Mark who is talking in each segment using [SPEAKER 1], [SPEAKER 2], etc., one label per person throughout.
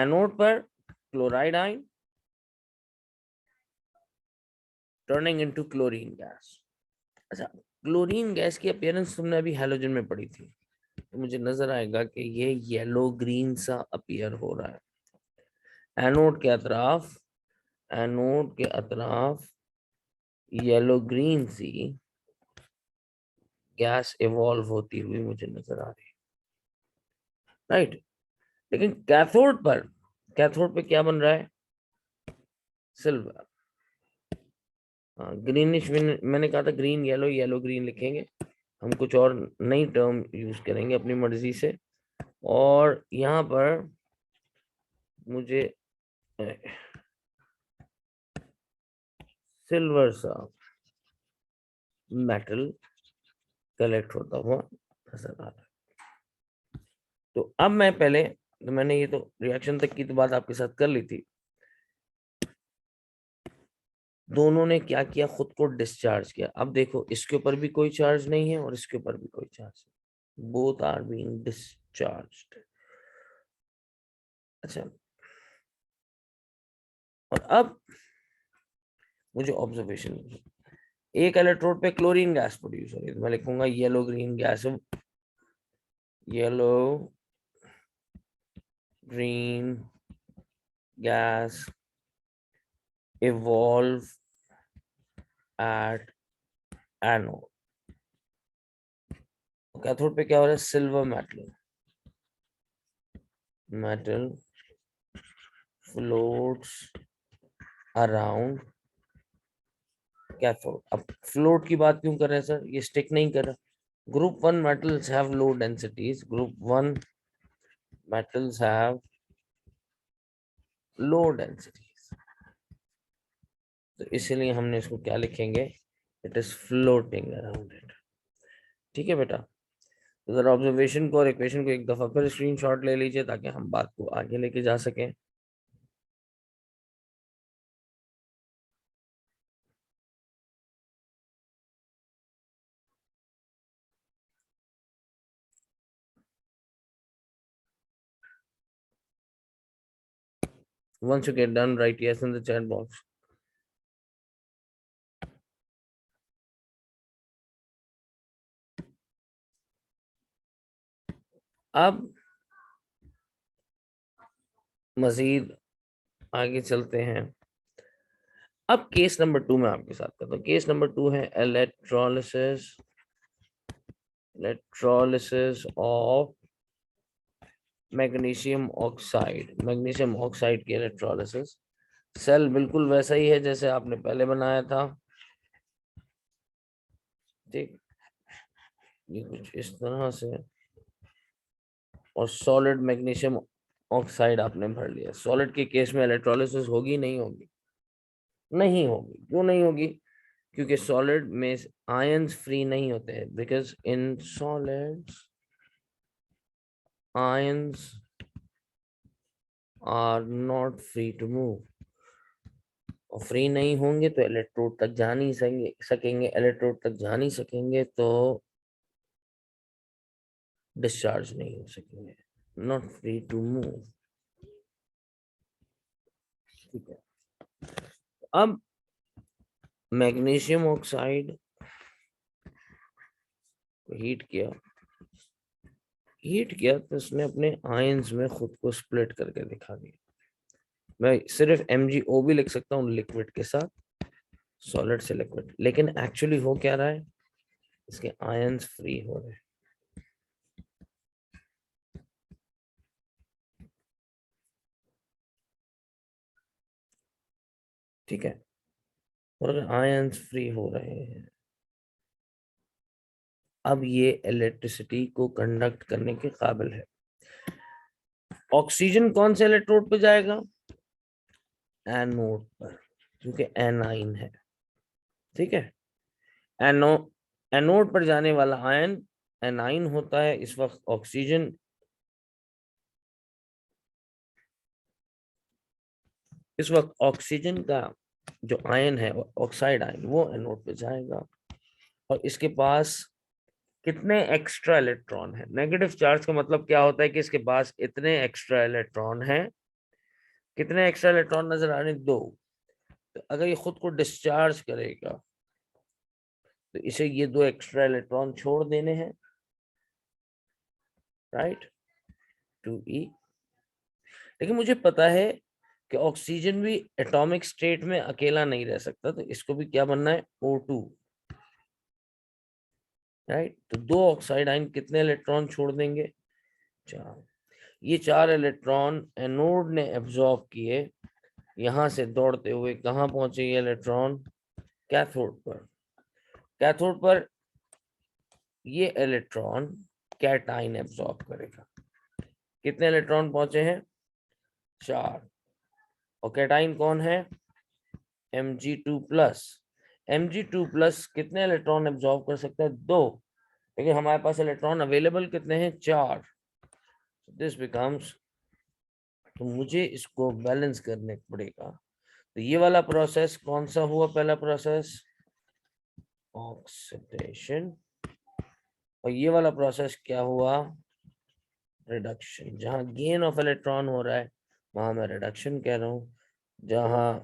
[SPEAKER 1] Anode पर chloride ion turning into chlorine gas. अच्छा, chlorine gas की अपीयरेंस तुमने अभी हैलोजन में पढ़ी थी, तो मुझे नजर आएगा कि ये येलो ग्रीन सा अपीयर हो रहा है एनोड के अतराफ, एनोड के अतराफ येलो ग्रीन सी गैस इवॉल्व होती हुई मुझे नजर आ रही है, राइट। लेकिन कैथोड पे क्या बन रहा है? सिल्वर। हाँ, ग्रीनिश, मैंने कहा था ग्रीन येलो, येलो ग्रीन लिखेंगे हम, कुछ और नई टर्म यूज करेंगे अपनी मर्जी से। और यहाँ पर मुझे सिल्वर सा मेटल कलेक्ट होता हुआ नजर आ रहा है। तो अब मैं पहले, तो मैंने ये तो रिएक्शन तक की तो बात आपके साथ कर ली थी। दोनों ने क्या किया, खुद को डिस्चार्ज किया। अब देखो, इसके ऊपर भी कोई चार्ज नहीं है और इसके ऊपर भी कोई चार्ज नहीं, बोथ आर बीइंग डिस्चार्ज्ड। अच्छा, और अब मुझे ऑब्जर्वेशन, एक इलेक्ट्रोड पे क्लोरीन गैस प्रोड्यूस हो रही है, तो मैं लिखूंगा yellow green gas, yellow green gas evolve at anode. Cathode पे क्या हो रहा है? Silver metal, metal floats around cathode. अब फ्लोट की बात क्यों कर रहे हैं सर? ये स्टिक नहीं कर रहा। Group 1 metals have low densities, group 1 metals have low densities, तो इसलिए हमने इसको क्या लिखेंगे? It is floating around it. ठीक है बेटा, तो जरा ऑब्जर्वेशन को और इक्वेशन को एक दफा फिर स्क्रीनशॉट ले लीजिए ताकि हम बात को आगे लेके जा सकें। Once you get done, write yes in the chat box. अब मजीद आगे चलते हैं। अब केस नंबर 2 में आपके साथ करता हूँ। केस नंबर 2 है electrolysis, electrolysis of magnesium oxide. Magnesium oxide की इलेक्ट्रोलिसिस। सेल बिल्कुल वैसा ही है जैसे आपने पहले बनाया था, ठीक, ये कुछ इस तरह से, और सॉलिड मैग्नीशियम ऑक्साइड आपने भर लिया। सॉलिड के केस में इलेक्ट्रोलिसिस होगी नहीं होगी? नहीं होगी। क्यों नहीं होगी? क्योंकि सॉलिड में आयंस फ्री नहीं होते हैं, because in solids ions are not free to move. और फ्री नहीं होंगे तो इलेक्ट्रोड तक जा नहीं सकेंगे, इलेक्ट्रोड तक जा नहीं सकेंगे तो डिस्चार्ज नहीं हो सकेंगे, नॉट फ्री टू मूव। ठीक है, अब मैग्नीशियम ऑक्साइड को हीट किया तो इसने अपने आयंस में खुद को स्प्लिट करके दिखा दिया। मैं सिर्फ MgO भी लिख सकता हूँ लिक्विड के साथ, सॉलिड से लिक्विड, लेकिन एक्चुअली हो क्या रहा है? इसके आयंस फ्री हो रहे हैं। ठीक है, और अगर आयंस फ्री हो रहे हैं, अब ये इलेक्ट्रिसिटी को कंडक्ट करने के काबिल है। ऑक्सीजन कौन से इलेक्ट्रोड पे जाएगा? एनोड पर, क्योंकि एनाइन है। ठीक है, एनो एनोड पर जाने वाला आयन एनाइन होता है। इस वक्त ऑक्सीजन, इस वक्त ऑक्सीजन का जो आयन है, ऑक्साइड आयन, वो एनोड पे जाएगा और इसके पास कितने एक्स्ट्रा इलेक्ट्रॉन है? नेगेटिव चार्ज का मतलब क्या होता है कि इसके पास इतने एक्स्ट्रा इलेक्ट्रॉन हैं कितने एक्स्ट्रा इलेक्ट्रॉन नजर आ रहे हैं? 2। तो अगर ये खुद को डिस्चार्ज करेगा तो इसे ये 2 एक्स्ट्रा इलेक्ट्रॉन छोड़ देने हैं, राइट, 2e। लेकिन मुझे पता है कि ऑक्सीजन भी एटॉमिक स्टेट में अकेला नहीं रह सकता, तो इसको भी क्या बनना है? O2, right. तो 2 ऑक्साइड आयन कितने इलेक्ट्रॉन छोड़ देंगे? 4। ये 4 इलेक्ट्रॉन एनोड ने एब्जॉर्ब किए, यहां से दौड़ते हुए कहां पहुंचे ये इलेक्ट्रॉन? कैथोड पर। कैथोड पर ये इलेक्ट्रॉन कैटाइन एब्जॉर्ब करेगा। कितने इलेक्ट्रॉन पहुंचे हैं? 4। और कैटाइन कौन है? Mg2+। Mg2+ कितने इलेक्ट्रॉन एब्जॉर्ब कर सकता है? 2। लेकिन हमारे पास इलेक्ट्रॉन अवेलेबल कितने हैं? 4। दिस बिकम्स, तो मुझे इसको बैलेंस करने पड़ेगा। तो ये वाला प्रोसेस कौन सा हुआ? पहला प्रोसेस ऑक्सीडेशन। और ये वाला प्रोसेस क्या हुआ? रिडक्शन। जहां गेन ऑफ इलेक्ट्रॉन हो रहा है वहां मैं रिडक्शन कह रहा हूं, जहां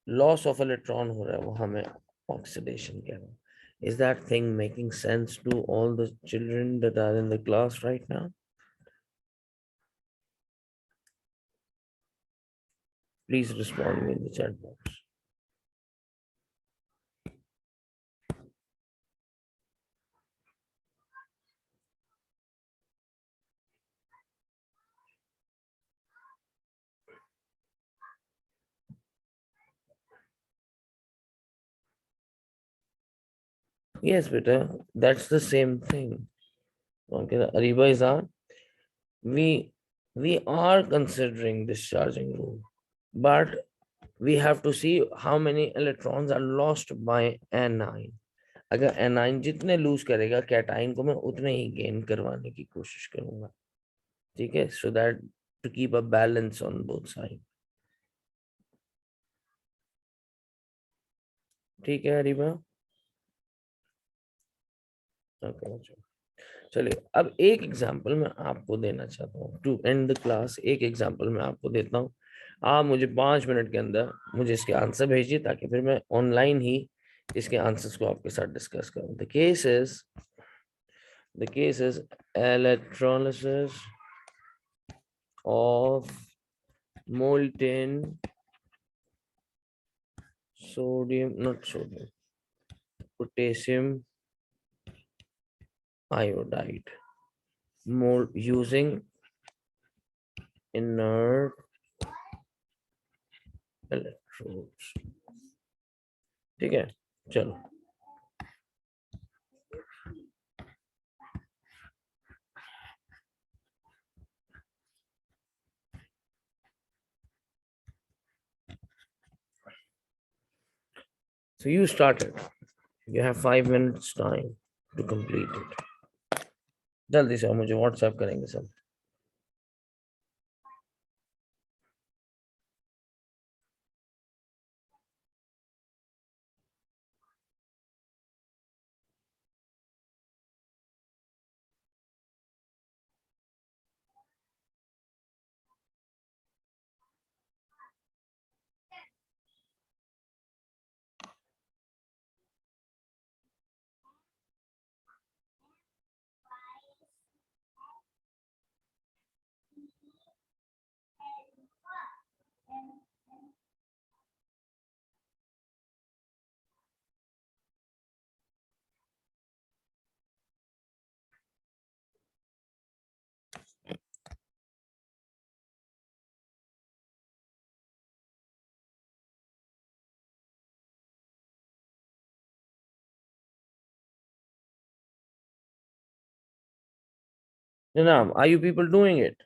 [SPEAKER 1] लॉस ऑफ इलेक्ट्रॉन हो रहा है वहां मैं ऑक्सीडेशन कह रहा हूं। Is that thing making sense to all the children that are in the class right now? Please respond me in the chat box. Yes, beta, that's the same thing. Okay, Ariba is on. We we are considering discharging rule, but we have to see how many electrons are lost by anion. अगर A9 जितने loose करेगा cation को, मैं उतने ही gain करवाने की कोशिश करूंगा, ठीक है, so that to keep a balance on both side. ठीक है हरीबा, ओके। चलिए अब एक एग्जांपल मैं आपको देना चाहता हूँ टू एंड द क्लास। एक एग्जांपल मैं आपको देता हूँ, आप मुझे 5 मिनट के अंदर मुझे इसके आंसर भेजिए, ताकि फिर मैं ऑनलाइन ही इसके आंसर्स को आपके साथ डिस्कस करूँ। The case is electrolysis of molten sodium, not sodium, potassium iodide, more using inert electrodes। ठीक है, चलो। So you started. You have 5 minutes time to complete it. जल्दी से मुझे व्हाट्सएप करेंगे सब। जनाब, are you people doing it?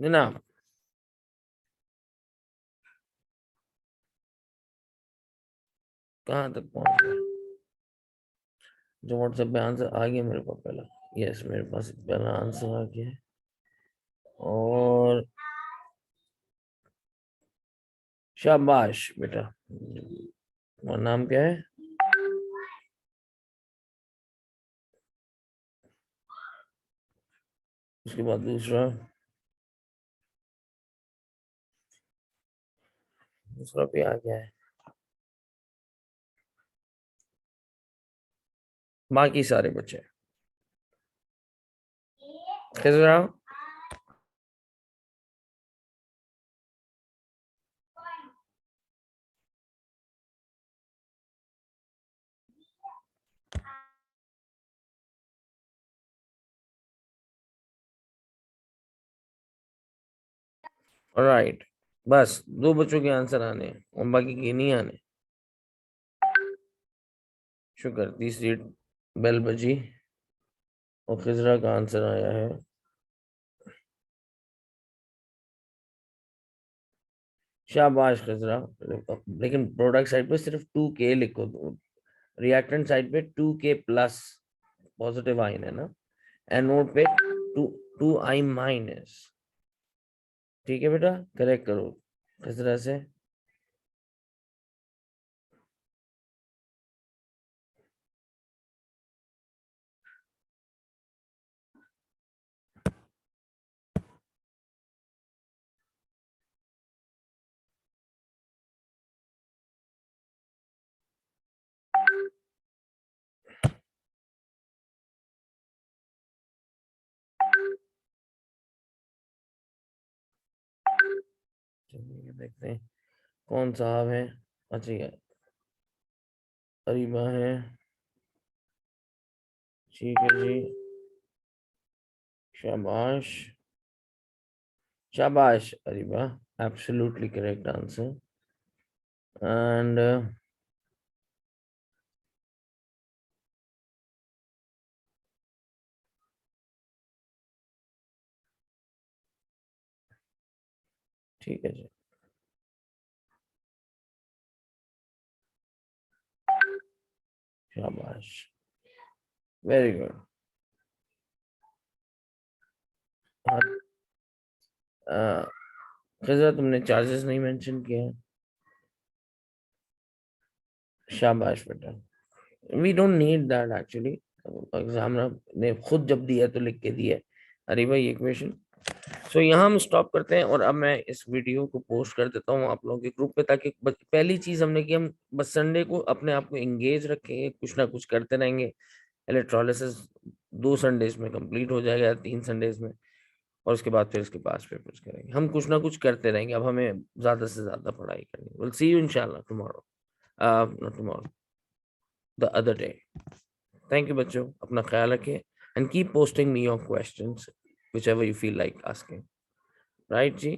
[SPEAKER 1] ना कहाँ तक पहुंच गए? जो व्हाट्सएप पे आंसर आ गया मेरे पास पहला। यस, मेरे पास पहला आंसर आ गया है। और शाबाश बेटा। और नाम क्या है? उसके बाद दूसरा, दूसरा भी आ गया है। बाकी सारे बच्चे कैसे रहा? राइट, बस दो बच्चों के आंसर आने हैं और बाकी के नहीं आने। शुक्र, तीसरी बेल बजी और खिजरा का आंसर आया है। शाबाश खिजरा। लेकिन प्रोडक्ट साइड पे सिर्फ 2K लिखो, रिएक्टेंट साइड पे 2K+ पॉजिटिव आइन है ना, एनोड पे 2I-। ठीक है बेटा, करेक्ट करो खिजरा से। चलिए देखते हैं कौन साहब है। अच्छा ये अरीबा है। ठीक है जी, शाबाश। शाबाश Areeba, absolutely correct answer. And ठीक है जी, शाबाश, वेरी गुड। खिजरा तुमने चार्जेस नहीं मेंशन किए हैं। शाबाश बेटा, we don't need that actually. Examiner ने खुद जब दिया तो लिख के दिया है। अरे भाई ये क्वेश्चन। सो यहाँ हम स्टॉप करते हैं और अब मैं इस वीडियो को पोस्ट कर देता हूँ आप लोगों के ग्रुप पे, ताकि पहली चीज हमने की, हम बस संडे को अपने आप को एंगेज रखेंगे, कुछ ना कुछ करते रहेंगे। इलेक्ट्रोलिसिस 2 संडेज में कंप्लीट हो जाएगा या 3 संडेज में, और उसके बाद फिर उसके पास पेपर्स करेंगे। हम कुछ ना कुछ करते रहेंगे, अब हमें ज्यादा से ज्यादा पढ़ाई करनी। विल सी यू इंशाल्लाह tomorrow, not tomorrow, the other day. Thank you बच्चों, अपना ख्याल रखें and keep posting me your questions whichever you feel like asking. Right ji.